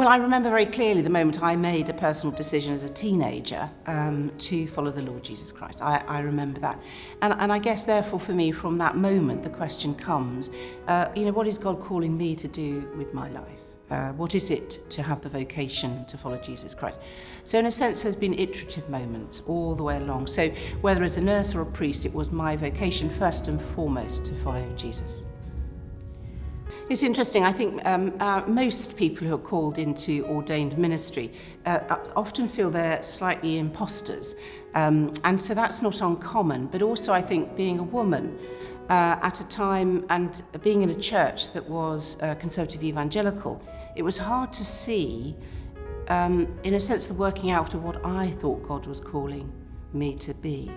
Well, I remember very clearly the moment I made a personal decision as a teenager to follow the Lord Jesus Christ. I remember that. And I guess, therefore, for me, from that moment, the question comes, what is God calling me to do with my life? What is it to have the vocation to follow Jesus Christ? So in a sense, there's been iterative moments all the way along. So whether as a nurse or a priest, it was my vocation first and foremost to follow Jesus. It's interesting. I think most people who are called into ordained ministry often feel they're slightly imposters. And so that's not uncommon. But also I think being a woman at a time and being in a church that was conservative evangelical, it was hard to see, in a sense, the working out of what I thought God was calling me to be.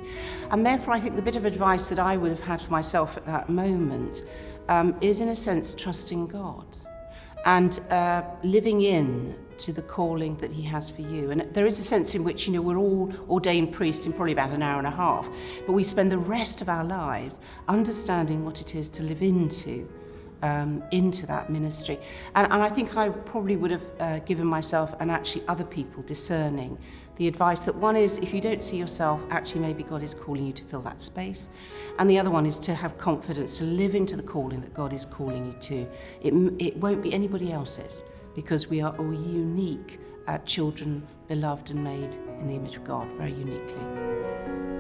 And therefore I think the bit of advice that I would have had for myself at that moment is, in a sense, trusting God and living in to the calling that he has for you. And there is a sense in which, we're all ordained priests in probably about an hour and a half, but we spend the rest of our lives understanding what it is to live into that ministry. And I think I probably would have given myself and actually other people discerning the advice that one is, if you don't see yourself, actually maybe God is calling you to fill that space. And the other one is to have confidence, to live into the calling that God is calling you to. It won't be anybody else's, because we are all unique children, beloved and made in the image of God, very uniquely.